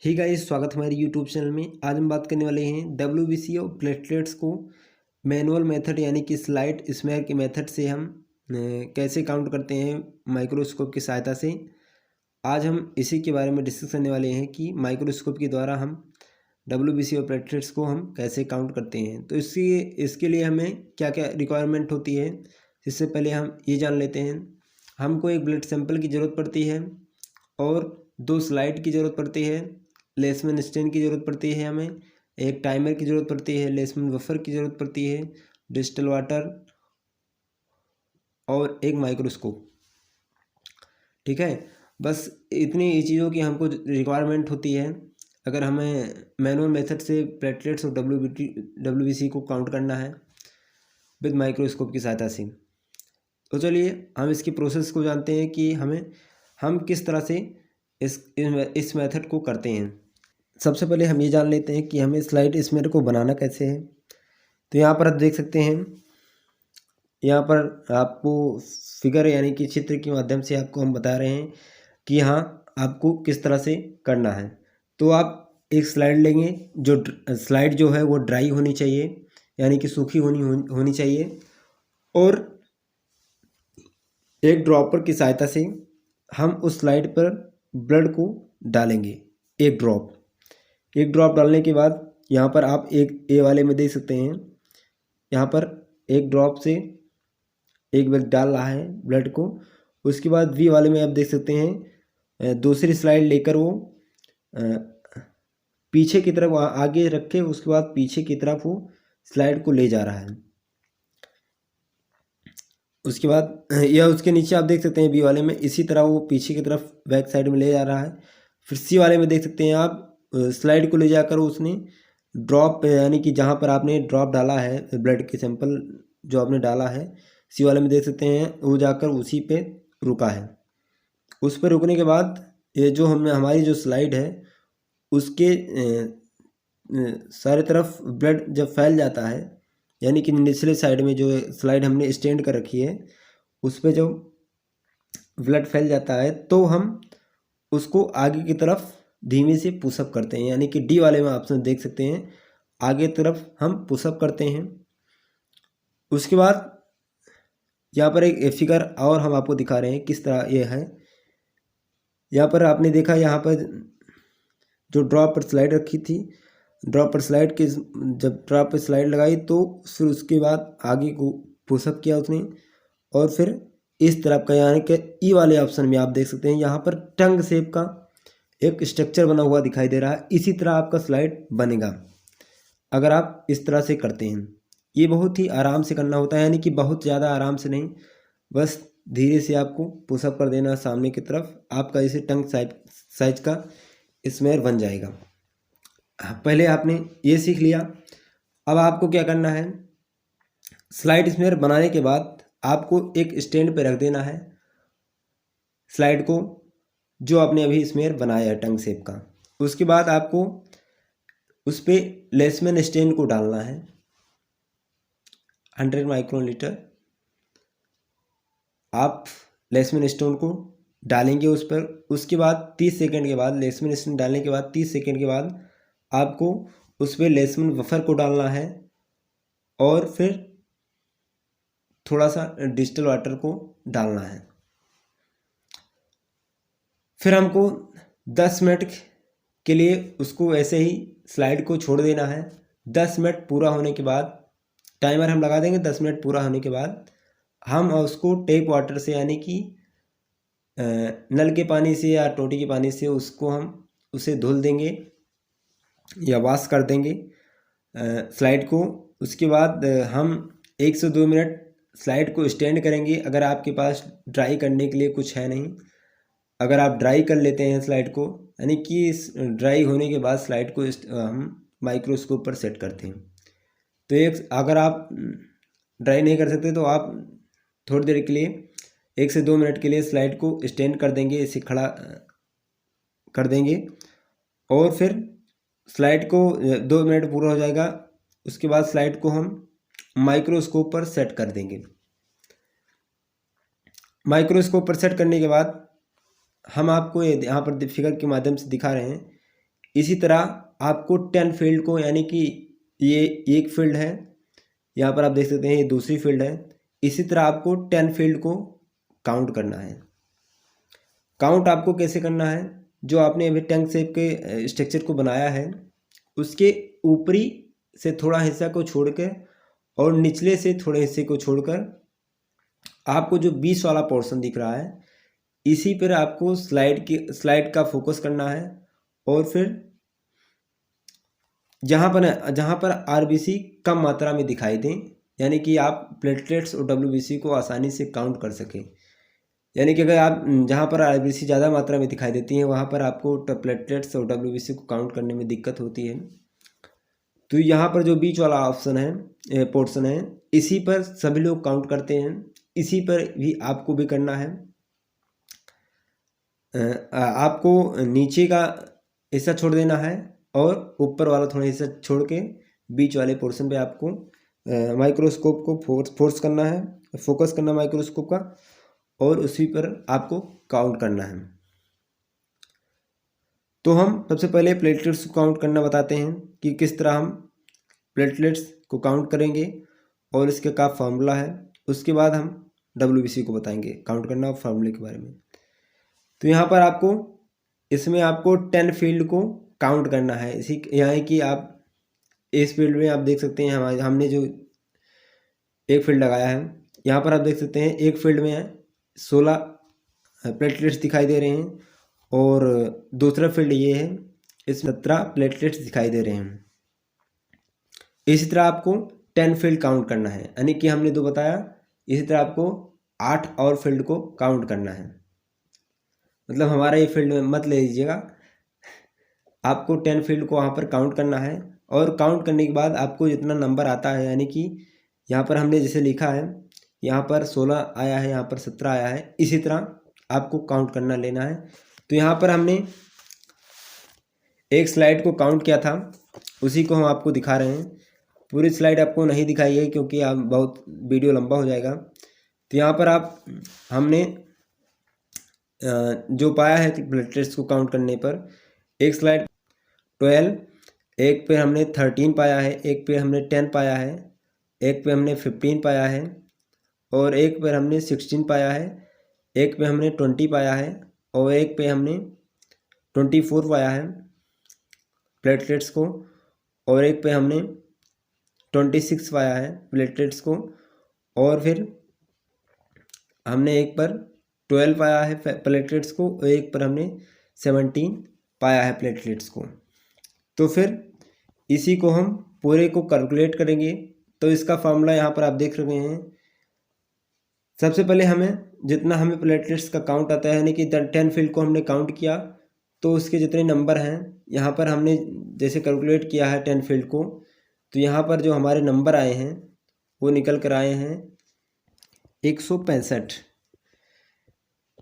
Hey guys, स्वागत है हमारे यूट्यूब चैनल में। आज हम बात करने वाले हैं डब्ल्यूबीसी और प्लेटलेट्स को मैनुअल मेथड यानी कि स्लाइड स्मेयर के मेथड से हम कैसे काउंट करते हैं माइक्रोस्कोप की सहायता से। आज हम इसी के बारे में डिस्कस करने वाले हैं कि माइक्रोस्कोप के द्वारा हम डब्ल्यूबीसी और प्लेटलेट्स को हम कैसे काउंट करते हैं। तो इसके लिए हमें क्या क्या रिक्वायरमेंट होती है, इससे पहले हम ये जान लेते हैं। हमको एक ब्लड सैंपल की ज़रूरत पड़ती है और 2 स्लाइड की ज़रूरत पड़ती है, लेसमैन स्टैंड की ज़रूरत पड़ती है, हमें एक टाइमर की ज़रूरत पड़ती है, लेसमैन बफर की ज़रूरत पड़ती है, डिस्टिल वाटर और एक माइक्रोस्कोप। ठीक है, बस इतनी चीज़ों की हमको रिक्वायरमेंट होती है अगर हमें मैनुअल मेथड से प्लेटलेट्स और डब्ल्यूबीसी को काउंट करना है विद माइक्रोस्कोप की सहायता से। तो चलिए हम इसकी प्रोसेस को जानते हैं कि हम किस तरह से इस मेथड को करते हैं। सबसे पहले हम ये जान लेते हैं कि हमें स्लाइड स्मेयर को बनाना कैसे है। तो यहाँ पर आप देख सकते हैं, यहाँ पर आपको फिगर यानी कि चित्र के माध्यम से आपको हम बता रहे हैं कि हाँ आपको किस तरह से करना है। तो आप एक स्लाइड लेंगे, जो स्लाइड जो है वो ड्राई होनी चाहिए यानी कि सूखी होनी चाहिए, और एक ड्रॉपर की सहायता से हम उस स्लाइड पर ब्लड को डालेंगे। एक ड्रॉप डालने के बाद यहाँ पर आप एक ए वाले में देख सकते हैं, यहाँ पर एक ड्रॉप से एक व्यक्ति डाल रहा है ब्लड को। उसके बाद वी वाले में आप देख सकते हैं दूसरी स्लाइड लेकर वो पीछे की तरफ आगे रखे, उसके बाद पीछे की तरफ वो स्लाइड को ले जा रहा है। उसके बाद या उसके नीचे आप देख सकते हैं बी वाले में इसी तरह वो पीछे की तरफ बैक साइड में ले जा रहा है। फिर सी वाले में देख सकते हैं आप स्लाइड को ले जाकर उसने ड्रॉप यानी कि जहाँ पर आपने ड्रॉप डाला है ब्लड के सैंपल जो आपने डाला है, सी वाले में देख सकते हैं वो जाकर उसी पे रुका है। उस पर रुकने के बाद ये जो हमारी जो स्लाइड है उसके सारे तरफ ब्लड जब फैल जाता है, यानी कि निचले साइड में जो स्लाइड हमने स्टैंड कर रखी है उस पर जब ब्लड फैल जाता है तो हम उसको आगे की तरफ धीमे से पुशअप करते हैं, यानी कि डी वाले में ऑप्शन देख सकते हैं आगे तरफ हम पुशअप करते हैं। उसके बाद यहाँ पर एक फिगर और हम आपको दिखा रहे हैं किस तरह ये है। यहाँ पर आपने देखा, यहाँ पर जो ड्रॉप पर स्लाइड रखी थी, ड्रॉप पर स्लाइड के जब ड्रॉप पर स्लाइड लगाई तो फिर उसके बाद आगे को पुशअप किया उसने, और फिर इस तरफ का यानी कि ई वाले ऑप्शन में आप देख सकते हैं यहाँ पर टंग शेप का एक स्ट्रक्चर बना हुआ दिखाई दे रहा है। इसी तरह आपका स्लाइड बनेगा अगर आप इस तरह से करते हैं। ये बहुत ही आराम से करना होता है, यानी कि बहुत ज़्यादा आराम से नहीं, बस धीरे से आपको पुशअप कर देना सामने की तरफ, आपका इसे टंग साइज का स्मेयर बन जाएगा। पहले आपने ये सीख लिया। अब आपको क्या करना है, स्लाइड स्मेयर बनाने के बाद आपको एक स्टैंड पे रख देना है स्लाइड को, जो आपने अभी स्मेयर बनाया है टंग शेप का। उसके बाद आपको उस पर लेसमैन स्टैंड को डालना है 100 माइक्रोन लीटर। आप लेसमैन स्टोन को डालेंगे उस पर। उसके बाद 30 सेकंड के बाद, लेसमैन स्टोन डालने के बाद 30 सेकंड के बाद आपको उस पर लेसमैन बफर को डालना है, और फिर थोड़ा सा डिस्टिल वाटर को डालना है। फिर हमको 10 मिनट के लिए उसको ऐसे ही स्लाइड को छोड़ देना है। 10 मिनट पूरा होने के बाद टाइमर हम लगा देंगे। 10 मिनट पूरा होने के बाद हम उसको टेप वाटर से यानी कि नल के पानी से या टोटी के पानी से उसको हम उसे धुल देंगे या वॉश कर देंगे स्लाइड को। उसके बाद हम 1 से 2 मिनट स्लाइड को स्टैंड करेंगे अगर आपके पास ड्राई करने के लिए कुछ है नहीं। अगर आप ड्राई कर लेते हैं स्लाइड को, यानी कि ड्राई होने के बाद स्लाइड को हम माइक्रोस्कोप पर सेट करते हैं। तो एक अगर आप ड्राई नहीं कर सकते तो आप थोड़ी देर के लिए 1 से 2 मिनट के लिए स्लाइड को स्टैंड कर देंगे, इसे खड़ा कर देंगे, और फिर स्लाइड को 2 मिनट पूरा हो जाएगा। उसके बाद स्लाइड को हम माइक्रोस्कोप पर सेट कर देंगे। माइक्रोस्कोप पर सेट करने के बाद हम आपको यहाँ पर फिगर के माध्यम से दिखा रहे हैं इसी तरह आपको 10 फील्ड को, यानी कि ये एक फील्ड है, यहाँ पर आप देख सकते हैं ये दूसरी फील्ड है, इसी तरह आपको 10 फील्ड को काउंट करना है। काउंट आपको कैसे करना है, जो आपने अभी टैंक शेप के स्ट्रक्चर को बनाया है उसके ऊपरी से थोड़ा हिस्सा को छोड़कर और निचले से थोड़े हिस्से को छोड़कर आपको जो बीच वाला पोर्शन दिख रहा है इसी पर आपको स्लाइड का फोकस करना है। और फिर जहाँ पर आरबीसी कम मात्रा में दिखाई दें, यानी कि आप प्लेटलेट्स और डब्ल्यूबीसी को आसानी से काउंट कर सकें। यानी कि अगर आप जहाँ पर आरबीसी ज़्यादा मात्रा में दिखाई देती हैं वहाँ पर आपको प्लेटलेट्स और डब्ल्यूबीसी को काउंट करने में दिक्कत होती है। तो यहाँ पर जो बीच वाला ऑप्शन है, पोर्शन है, इसी पर सभी लोग काउंट करते हैं, इसी पर भी आपको भी करना है। आपको नीचे का हिस्सा छोड़ देना है और ऊपर वाला थोड़ा हिस्सा छोड़ के बीच वाले पोर्शन पे आपको माइक्रोस्कोप को फोर्स करना है, फोकस करना माइक्रोस्कोप का, और उसी पर आपको काउंट करना है। तो हम सबसे पहले प्लेटलेट्स को काउंट करना बताते हैं कि किस तरह हम प्लेटलेट्स को काउंट करेंगे और इसका क्या फार्मूला है। उसके बाद हम डब्ल्यूबीसी को बताएंगे काउंट करना और फार्मूले के बारे में। तो यहाँ पर आपको इसमें आपको 10 फील्ड को काउंट करना है। इसी यहाँ की आप इस फील्ड में आप देख सकते हैं हमने जो एक फील्ड लगाया है, यहाँ पर आप देख सकते हैं एक फील्ड में 16 प्लेटलेट्स दिखाई दे रहे हैं और दूसरा फील्ड ये है, इसमें 17 प्लेटलेट्स दिखाई दे रहे हैं। इसी तरह आपको 10 फील्ड काउंट करना है, यानी कि हमने 2 बताया, इसी तरह आपको 8 और फील्ड को काउंट करना है। मतलब हमारा ये फील्ड में मत ले लीजिएगा, आपको 10 फील्ड को वहाँ पर काउंट करना है। और काउंट करने के बाद आपको जितना नंबर आता है, यानी कि यहाँ पर हमने जैसे लिखा है, यहाँ पर 16 आया है, यहाँ पर 17 आया है, इसी तरह आपको काउंट करना लेना है। तो यहाँ पर हमने एक स्लाइड को काउंट किया था, उसी को हम आपको दिखा रहे हैं। पूरी स्लाइड आपको नहीं दिखाई है क्योंकि आप बहुत वीडियो लंबा हो जाएगा। तो यहाँ पर हमने जो पाया है प्लेटलेट्स को काउंट करने पर, एक स्लाइड 12, एक पे हमने 13 पाया है, एक पे हमने 10 पाया है, एक पे हमने 15 पाया है, और एक पे हमने 16 पाया है, एक पे हमने 20 पाया है, और एक पे हमने 24 पाया है प्लेटलेट्स को, और एक पे हमने 26 पाया है प्लेटलेट्स को, और फिर हमने एक पर 12 पाया है प्लेटलेट्स को, और एक पर हमने 17 पाया है प्लेटलेट्स को। तो फिर इसी को हम पूरे को कैलकुलेट करेंगे। तो इसका फार्मूला यहाँ पर आप देख रहे हैं। सबसे पहले जितना हमें प्लेटलेट्स का काउंट आता है, यानी कि 10 फील्ड को हमने काउंट किया, तो उसके जितने नंबर हैं यहाँ पर हमने जैसे कैलकुलेट किया है 10 फील्ड को, तो यहाँ पर जो हमारे नंबर आए हैं वो निकल कर आए हैं 165।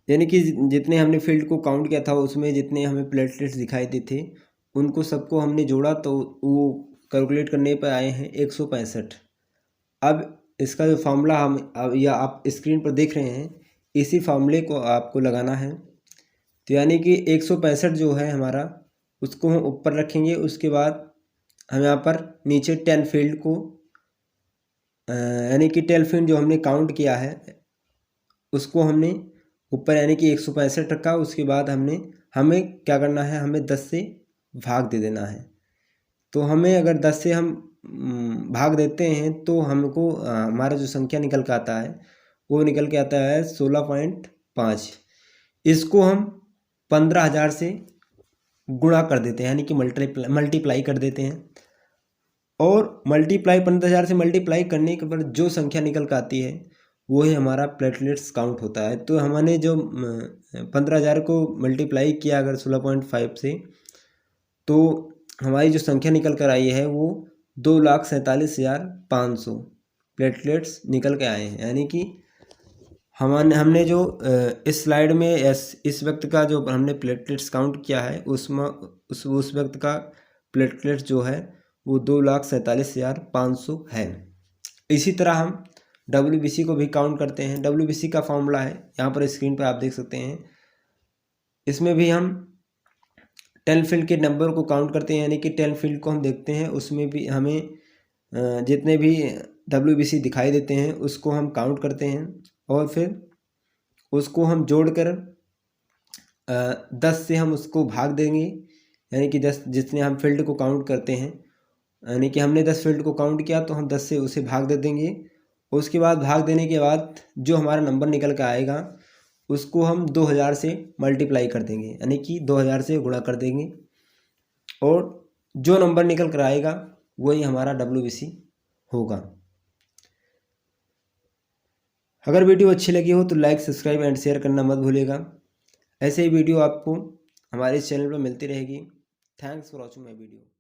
यानी कि जितने हमने फील्ड को काउंट किया था उसमें जितने हमें प्लेटलेट्स दिखाई देते थे उनको सबको हमने जोड़ा तो वो कैलकुलेट करने पर आए हैं 165। अब इसका जो फार्मूला या आप स्क्रीन पर देख रहे हैं, इसी फार्मूले को आपको लगाना है। तो यानी कि 165 जो है हमारा, उसको हम ऊपर रखेंगे। उसके बाद हम यहाँ पर नीचे 10 फील्ड को, यानी कि 10 फील्ड जो हमने काउंट किया है उसको हमने ऊपर यानी कि 165 रखा। उसके बाद हमें क्या करना है, हमें 10 से भाग दे देना है। तो हमें अगर 10 से हम भाग देते हैं तो हमको हमारा जो संख्या निकल के आता है वो निकल के आता है 16.5। इसको हम 15,000 से गुणा कर देते हैं, यानी कि मल्टीप्लाई कर देते हैं। और 15,000 से मल्टीप्लाई करने के बाद जो संख्या निकल के आती है वो ही हमारा प्लेटलेट्स काउंट होता है। तो हमने जो 15,000 को मल्टीप्लाई किया अगर 16.5 से, तो हमारी जो संख्या निकल कर आई है वो 2,47,500 प्लेटलेट्स निकल के आए हैं। यानी कि हमने जो इस स्लाइड में इस वक्त का जो हमने प्लेटलेट्स काउंट किया है उसमें उस वक्त का प्लेटलेट्स जो है वो 2,47,500 है। इसी तरह हम डब्ल्यूबीसी को भी काउंट करते हैं। डब्ल्यूबीसी का फॉर्मूला है यहाँ पर स्क्रीन पर आप देख सकते हैं। इसमें भी हम 10 फील्ड के नंबर को काउंट करते हैं, यानी कि 10 फील्ड को हम देखते हैं, उसमें भी हमें जितने भी WBC दिखाई देते हैं उसको हम काउंट करते हैं और फिर उसको हम जोड़कर 10 से हम उसको भाग देंगे, यानी कि 10 जितने हम फील्ड को काउंट करते हैं, यानी कि हमने 10 फील्ड को काउंट किया तो हम 10 से उसे भाग दे देंगे। उसके बाद भाग देने के बाद जो हमारा नंबर निकल कर आएगा उसको हम 2000 से मल्टीप्लाई कर देंगे, यानी कि 2000 से गुणा कर देंगे और जो नंबर निकल कर आएगा वही हमारा WBC होगा। अगर वीडियो अच्छी लगी हो तो लाइक, सब्सक्राइब एंड शेयर करना मत भूलिएगा। ऐसे ही वीडियो आपको हमारे इस चैनल पर मिलती रहेगी। Thanks for watching my video.